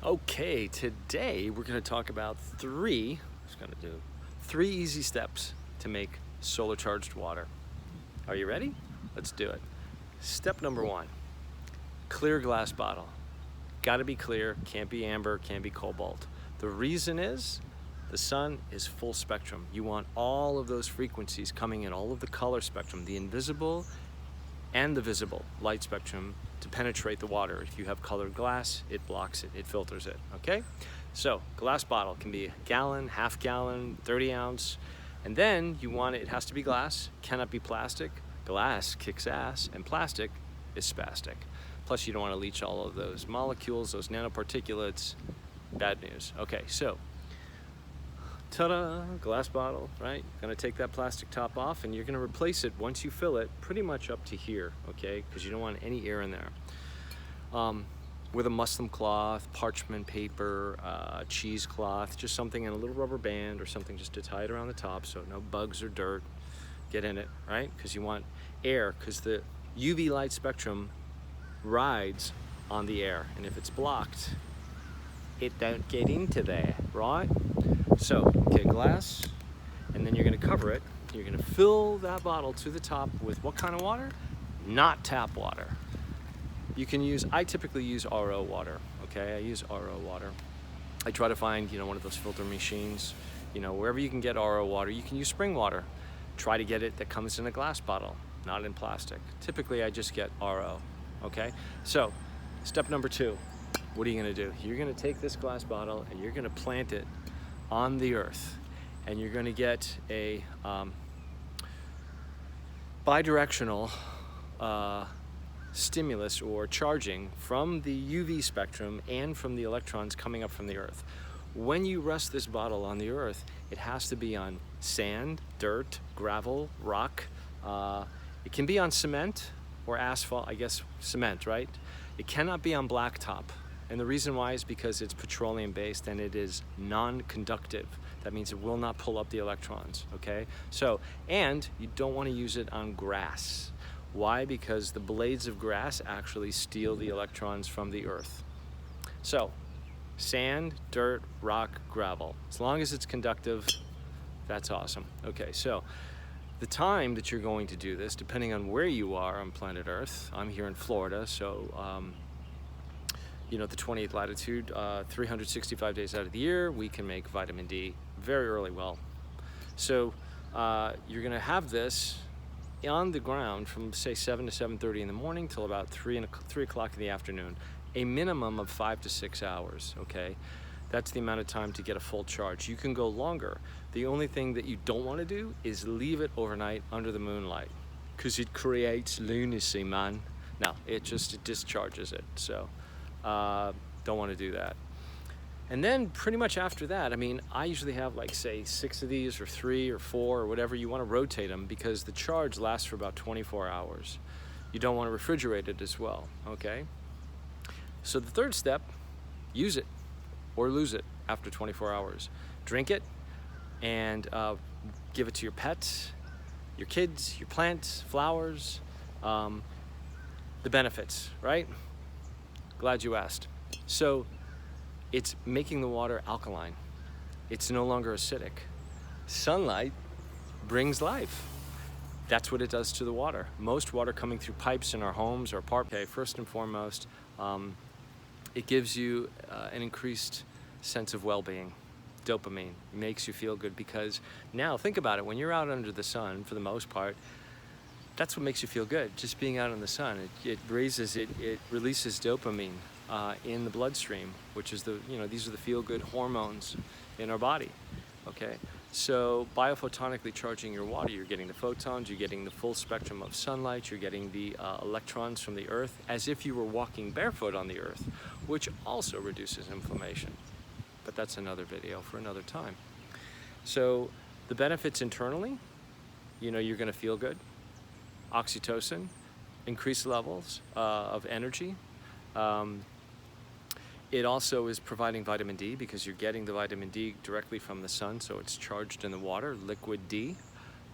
Okay, today we're going to talk about three easy steps to make solar charged water. Are you ready? Let's do it. Step number one, clear glass bottle. Gotta be clear, can't be amber, can't be cobalt. The reason is the sun is full spectrum. You want all of those frequencies coming in, all of the color spectrum, the invisible and the visible light spectrum to penetrate the water. If you have colored glass, it blocks it, it filters it, okay? So glass bottle can be a gallon, half gallon, 30 ounce, and then you want it has to be glass, cannot be plastic. Glass kicks ass and plastic is spastic. Plus you don't want to leach all of those molecules, those nanoparticulates, bad news. Okay, so ta-da, glass bottle, right? Gonna take that plastic top off and you're gonna replace it once you fill it pretty much up to here, okay? Because you don't want any air in there. With a muslin cloth, parchment paper, cheesecloth, just something in a little rubber band or something just to tie it around the top so no bugs or dirt get in it, right? Because you want air, because the UV light spectrum rides on the air, and if it's blocked, it don't get into there, right? So, okay, glass, and then you're gonna cover it. You're gonna fill that bottle to the top with what kind of water? Not tap water. You can use, I typically use RO water, okay? I use RO water. I try to find, one of those filter machines, wherever you can get RO water. You can use spring water. Try to get it that comes in a glass bottle, not in plastic. Typically, I just get RO, okay? So, step number two, what are you gonna do? You're gonna take this glass bottle and you're gonna plant it on the earth, and you're gonna get a bidirectional stimulus or charging from the UV spectrum and from the electrons coming up from the earth. When you rest this bottle on the earth, it has to be on sand, dirt, gravel, rock. It can be on cement or asphalt, I guess cement, right? It cannot be on blacktop. And the reason why is because it's petroleum based and it is non-conductive. That means it will not pull up the electrons, okay? So, and you don't want to use it on grass. Why? Because the blades of grass actually steal the electrons from the earth. So, sand, dirt, rock, gravel. As long as it's conductive, that's awesome. Okay, so the time that you're going to do this, depending on where you are on planet Earth, I'm here in Florida, so the 28th latitude, 365 days out of the year, we can make vitamin D very early well. So you're gonna have this on the ground from say 7 to 7:30 in the morning till about 3 o'clock in the afternoon, a minimum of 5 to 6 hours, okay? That's the amount of time to get a full charge. You can go longer. The only thing that you don't want to do is leave it overnight under the moonlight, because it creates lunacy, man. No, it discharges it, so don't want to do that. And then pretty much after that, I usually have like say 6 of these or 3 or 4 or whatever. You want to rotate them because the charge lasts for about 24 hours. You don't want to refrigerate it as well, okay? So the third step, use it or lose it after 24 hours. Drink it and give it to your pets, your kids, your plants, flowers. The benefits, right? Glad you asked. So it's making the water alkaline. It's no longer acidic. Sunlight brings life. That's what it does to the water. Most water coming through pipes in our homes or apartments. Okay, first and foremost, it gives you an increased sense of well-being. Dopamine makes you feel good, because now think about it, when you're out under the sun, for the most part, that's what makes you feel good, just being out in the sun. It releases dopamine in the bloodstream, which is these are the feel-good hormones in our body, okay? So biophotonically charging your water, you're getting the photons, you're getting the full spectrum of sunlight, you're getting the electrons from the earth, as if you were walking barefoot on the earth, which also reduces inflammation. But that's another video for another time. So the benefits internally, you're gonna feel good. Oxytocin, increased levels of energy. It also is providing vitamin D, because you're getting the vitamin D directly from the sun, so it's charged in the water, liquid D.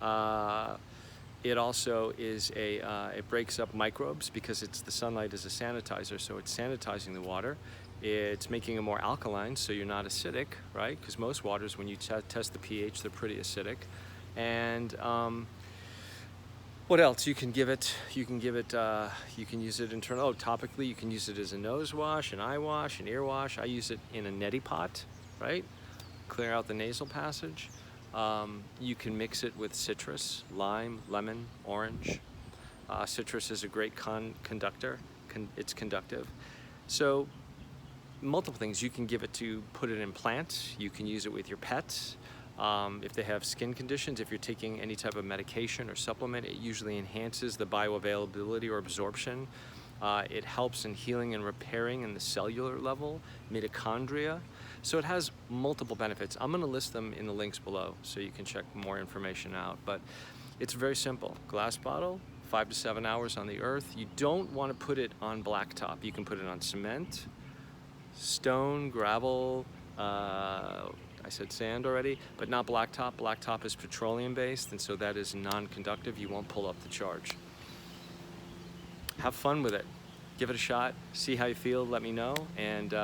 It also is it breaks up microbes, because the sunlight is a sanitizer, so it's sanitizing the water. It's making it more alkaline, so you're not acidic, right? Because most waters, when you test the pH, they're pretty acidic. And what else? You can use it internal. Oh, topically, you can use it as a nose wash, an eye wash, an ear wash. I use it in a neti pot, right? Clear out the nasal passage. You can mix it with citrus, lime, lemon, orange. Citrus is a great conductor. It's conductive. So multiple things. You can put it in plants. You can use it with your pets. If they have skin conditions, if you're taking any type of medication or supplement, it usually enhances the bioavailability or absorption. It helps in healing and repairing in the cellular level, mitochondria. So it has multiple benefits. I'm going to list them in the links below so you can check more information out. But it's very simple. Glass bottle, 5 to 7 hours on the earth. You don't want to put it on blacktop. You can put it on cement, stone, gravel, I said sand already, but not blacktop. Blacktop is petroleum based, and so that is non-conductive. You won't pull up the charge. Have fun with it. Give it a shot. See how you feel. Let me know. And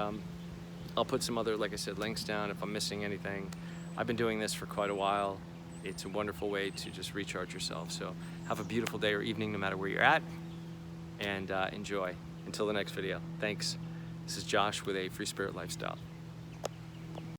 I'll put some other, like I said, links down if I'm missing anything. I've been doing this for quite a while. It's a wonderful way to just recharge yourself. So have a beautiful day or evening, no matter where you're at, and enjoy. Until the next video. Thanks. This is Josh with a Free Spirit Lifestyle.